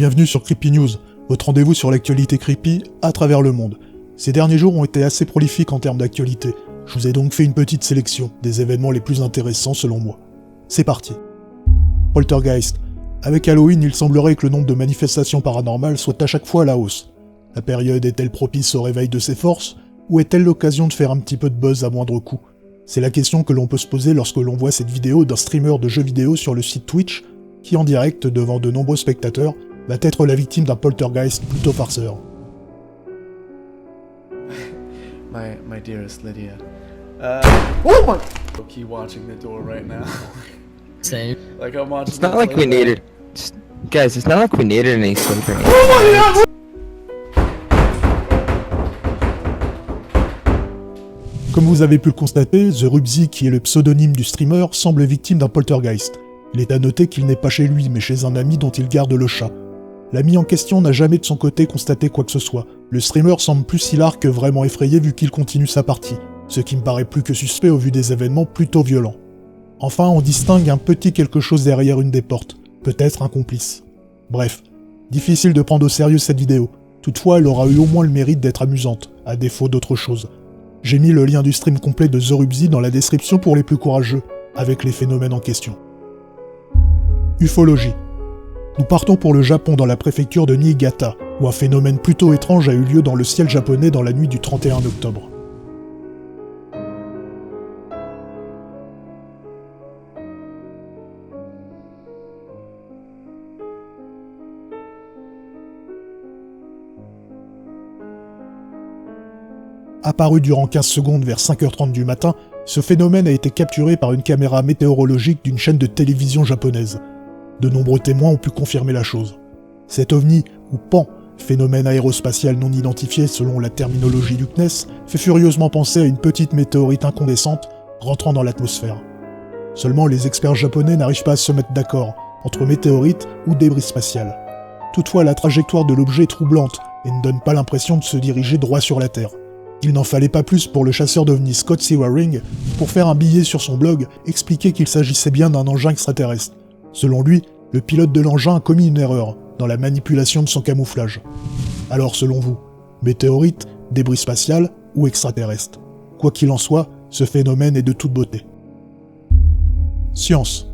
Bienvenue sur Creepy News, votre rendez-vous sur l'actualité creepy à travers le monde. Ces derniers jours ont été assez prolifiques en termes d'actualité. Je vous ai donc fait une petite sélection des événements les plus intéressants selon moi. C'est parti. Poltergeist. Avec Halloween, il semblerait que le nombre de manifestations paranormales soit à chaque fois à la hausse. La période est-elle propice au réveil de ses forces, ou est-elle l'occasion de faire un petit peu de buzz à moindre coût? C'est la question que l'on peut se poser lorsque l'on voit cette vidéo d'un streamer de jeux vidéo sur le site Twitch, qui en direct, devant de nombreux spectateurs, va être la victime d'un poltergeist plutôt farceur. My dearest Lydia. Oh my! Keep watching the door right now. Same. Like I'm watching. It's not like we needed. Guys, it's not like we needed any sleeping. Comme vous avez pu le constater, The Rubzy, qui est le pseudonyme du streamer, semble victime d'un poltergeist. Il est à noter qu'il n'est pas chez lui, mais chez un ami dont il garde le chat. L'ami en question n'a jamais de son côté constaté quoi que ce soit. Le streamer semble plus hilar que vraiment effrayé vu qu'il continue sa partie, ce qui me paraît plus que suspect au vu des événements plutôt violents. Enfin, on distingue un petit quelque chose derrière une des portes, peut-être un complice. Bref, difficile de prendre au sérieux cette vidéo. Toutefois, elle aura eu au moins le mérite d'être amusante, à défaut d'autre chose. J'ai mis le lien du stream complet de The Rubzy dans la description pour les plus courageux, avec les phénomènes en question. Ufologie. Nous partons pour le Japon dans la préfecture de Niigata, où un phénomène plutôt étrange a eu lieu dans le ciel japonais dans la nuit du 31 octobre. Apparu durant 15 secondes vers 5h30 du matin, ce phénomène a été capturé par une caméra météorologique d'une chaîne de télévision japonaise. De nombreux témoins ont pu confirmer la chose. Cet ovni, ou PAN, phénomène aérospatial non identifié selon la terminologie du CNES, fait furieusement penser à une petite météorite incandescente rentrant dans l'atmosphère. Seulement les experts japonais n'arrivent pas à se mettre d'accord entre météorite ou débris spatial. Toutefois, la trajectoire de l'objet est troublante et ne donne pas l'impression de se diriger droit sur la Terre. Il n'en fallait pas plus pour le chasseur d'ovnis Scott C. Waring pour faire un billet sur son blog expliquer qu'il s'agissait bien d'un engin extraterrestre. Selon lui, le pilote de l'engin a commis une erreur dans la manipulation de son camouflage. Alors selon vous, météorite, débris spatial ou extraterrestre? Quoi qu'il en soit, ce phénomène est de toute beauté. Science.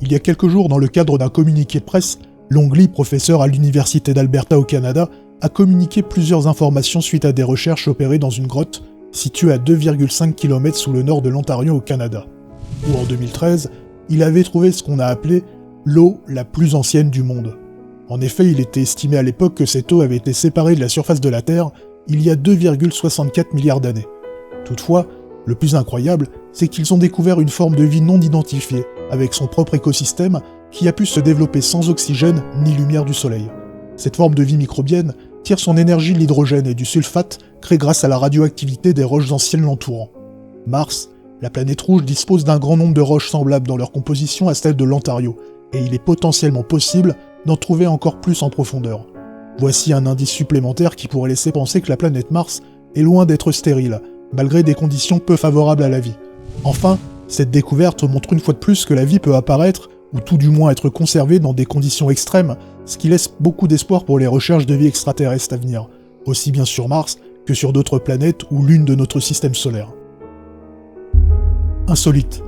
Il y a quelques jours, dans le cadre d'un communiqué de presse, Long Lee, professeur à l'Université d'Alberta au Canada, a communiqué plusieurs informations suite à des recherches opérées dans une grotte située à 2,5 km sous le nord de l'Ontario au Canada, où en 2013, il avait trouvé ce qu'on a appelé l'eau la plus ancienne du monde. En effet, il était estimé à l'époque que cette eau avait été séparée de la surface de la Terre il y a 2,64 milliards d'années. Toutefois, le plus incroyable, c'est qu'ils ont découvert une forme de vie non identifiée, avec son propre écosystème, qui a pu se développer sans oxygène ni lumière du soleil. Cette forme de vie microbienne tire son énergie de l'hydrogène et du sulfate créé grâce à la radioactivité des roches anciennes l'entourant. Mars, la planète rouge, dispose d'un grand nombre de roches semblables dans leur composition à celle de l'Ontario, et il est potentiellement possible d'en trouver encore plus en profondeur. Voici un indice supplémentaire qui pourrait laisser penser que la planète Mars est loin d'être stérile, malgré des conditions peu favorables à la vie. Enfin, cette découverte montre une fois de plus que la vie peut apparaître, ou tout du moins être conservée dans des conditions extrêmes, ce qui laisse beaucoup d'espoir pour les recherches de vie extraterrestre à venir, aussi bien sur Mars que sur d'autres planètes ou lunes de notre système solaire. Insolite.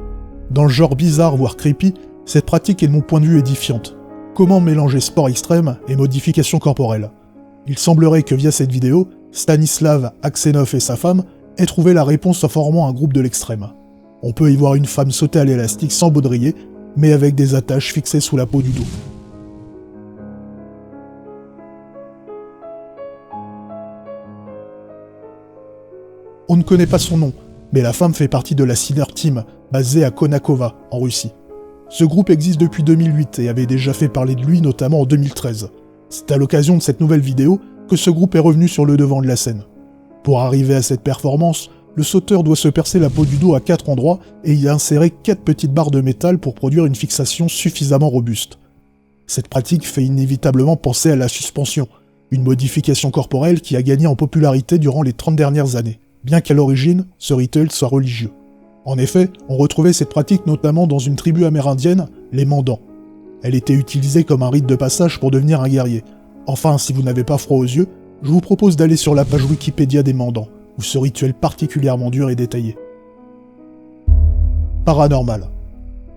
Dans le genre bizarre voire creepy, cette pratique est de mon point de vue édifiante. Comment mélanger sport extrême et modification corporelle? Il semblerait que via cette vidéo, Stanislav Aksenov et sa femme aient trouvé la réponse en formant un groupe de l'extrême. On peut y voir une femme sauter à l'élastique sans baudrier, mais avec des attaches fixées sous la peau du dos. On ne connaît pas son nom, mais la femme fait partie de la Sinner Team, basée à Konakova, en Russie. Ce groupe existe depuis 2008 et avait déjà fait parler de lui notamment en 2013. C'est à l'occasion de cette nouvelle vidéo que ce groupe est revenu sur le devant de la scène. Pour arriver à cette performance, le sauteur doit se percer la peau du dos à 4 endroits et y insérer 4 petites barres de métal pour produire une fixation suffisamment robuste. Cette pratique fait inévitablement penser à la suspension, une modification corporelle qui a gagné en popularité durant les 30 dernières années, bien qu'à l'origine, ce rituel soit religieux. En effet, on retrouvait cette pratique notamment dans une tribu amérindienne, les Mandans. Elle était utilisée comme un rite de passage pour devenir un guerrier. Enfin, si vous n'avez pas froid aux yeux, je vous propose d'aller sur la page Wikipédia des Mandants, où ce rituel particulièrement dur est détaillé. Paranormal.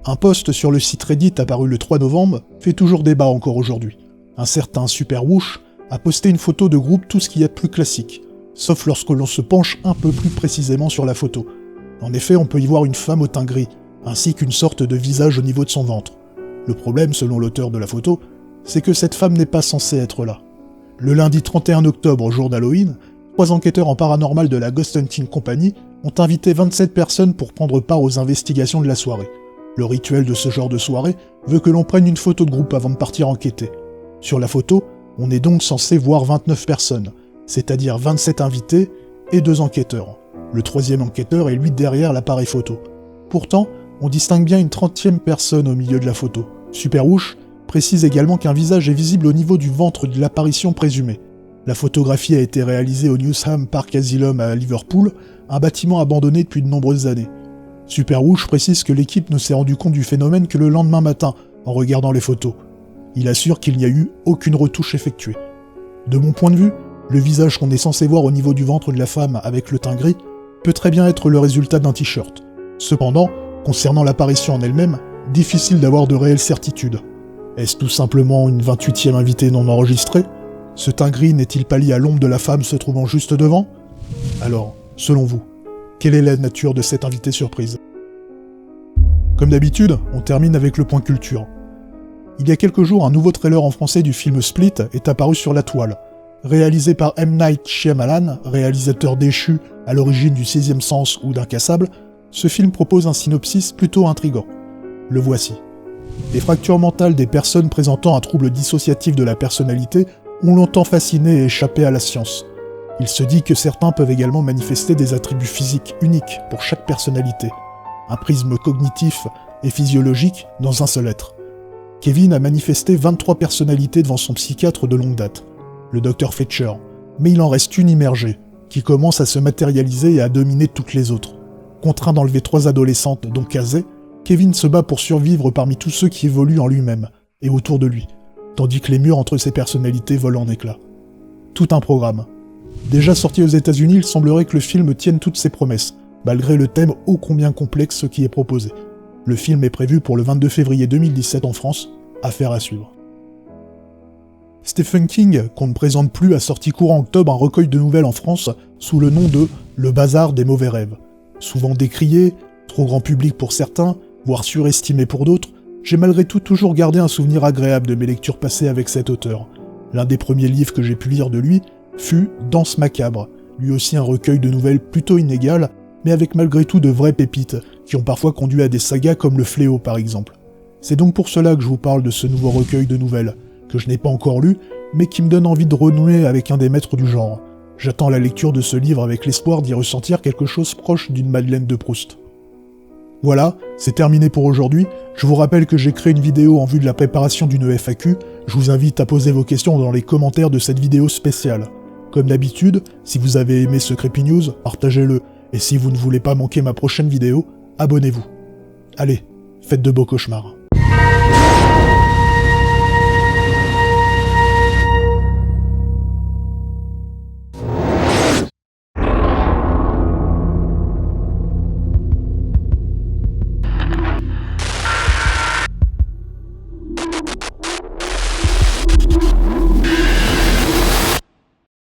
Un post sur le site Reddit apparu le 3 novembre fait toujours débat encore aujourd'hui. Un certain Superwoosh a posté une photo de groupe tout ce qu'il y a de plus classique, sauf lorsque l'on se penche un peu plus précisément sur la photo. En effet, on peut y voir une femme au teint gris, ainsi qu'une sorte de visage au niveau de son ventre. Le problème, selon l'auteur de la photo, c'est que cette femme n'est pas censée être là. Le lundi 31 octobre, jour d'Halloween, 3 enquêteurs en paranormal de la Ghost Hunting Company ont invité 27 personnes pour prendre part aux investigations de la soirée. Le rituel de ce genre de soirée veut que l'on prenne une photo de groupe avant de partir enquêter. Sur la photo, on est donc censé voir 29 personnes, c'est-à-dire 27 invités et 2 enquêteurs. Le 3e enquêteur est lui derrière l'appareil photo. Pourtant, on distingue bien une 30e personne au milieu de la photo. Superwoosh précise également qu'un visage est visible au niveau du ventre de l'apparition présumée. La photographie a été réalisée au Newsham Park Asylum à Liverpool, un bâtiment abandonné depuis de nombreuses années. Superwoosh précise que l'équipe ne s'est rendu compte du phénomène que le lendemain matin, en regardant les photos. Il assure qu'il n'y a eu aucune retouche effectuée. De mon point de vue, le visage qu'on est censé voir au niveau du ventre de la femme avec le teint gris peut très bien être le résultat d'un t-shirt. Cependant, concernant l'apparition en elle-même, difficile d'avoir de réelles certitudes. Est-ce tout simplement une 28e invitée non enregistrée? Ce teint gris n'est-il pas lié à l'ombre de la femme se trouvant juste devant? Alors, selon vous, quelle est la nature de cette invitée surprise? Comme d'habitude, on termine avec le point culture. Il y a quelques jours, un nouveau trailer en français du film Split est apparu sur la toile. Réalisé par M. Night Shyamalan, réalisateur déchu à l'origine du Sixième Sens ou d'Incassable, ce film propose un synopsis plutôt intrigant. Le voici. Les fractures mentales des personnes présentant un trouble dissociatif de la personnalité ont longtemps fasciné et échappé à la science. Il se dit que certains peuvent également manifester des attributs physiques uniques pour chaque personnalité, un prisme cognitif et physiologique dans un seul être. Kevin a manifesté 23 personnalités devant son psychiatre de longue date, le Dr Fetcher, mais il en reste une immergée, qui commence à se matérialiser et à dominer toutes les autres. Contraint d'enlever 3 adolescentes, dont Kazé, Kevin se bat pour survivre parmi tous ceux qui évoluent en lui-même, et autour de lui, tandis que les murs entre ses personnalités volent en éclats. Tout un programme. Déjà sorti aux États-Unis, il semblerait que le film tienne toutes ses promesses, malgré le thème ô combien complexe qui est proposé. Le film est prévu pour le 22 février 2017 en France, affaire à suivre. Stephen King, qu'on ne présente plus, a sorti courant octobre un recueil de nouvelles en France sous le nom de « Le bazar des mauvais rêves ». Souvent décrié, trop grand public pour certains, voire surestimé pour d'autres, j'ai malgré tout toujours gardé un souvenir agréable de mes lectures passées avec cet auteur. L'un des premiers livres que j'ai pu lire de lui fut Danse macabre, lui aussi un recueil de nouvelles plutôt inégal, mais avec malgré tout de vraies pépites, qui ont parfois conduit à des sagas comme Le Fléau par exemple. C'est donc pour cela que je vous parle de ce nouveau recueil de nouvelles, que je n'ai pas encore lu, mais qui me donne envie de renouer avec un des maîtres du genre. J'attends la lecture de ce livre avec l'espoir d'y ressentir quelque chose proche d'une Madeleine de Proust. Voilà, c'est terminé pour aujourd'hui. Je vous rappelle que j'ai créé une vidéo en vue de la préparation d'une FAQ. Je vous invite à poser vos questions dans les commentaires de cette vidéo spéciale. Comme d'habitude, si vous avez aimé ce Creepy News, partagez-le. Et si vous ne voulez pas manquer ma prochaine vidéo, abonnez-vous. Allez, faites de beaux cauchemars.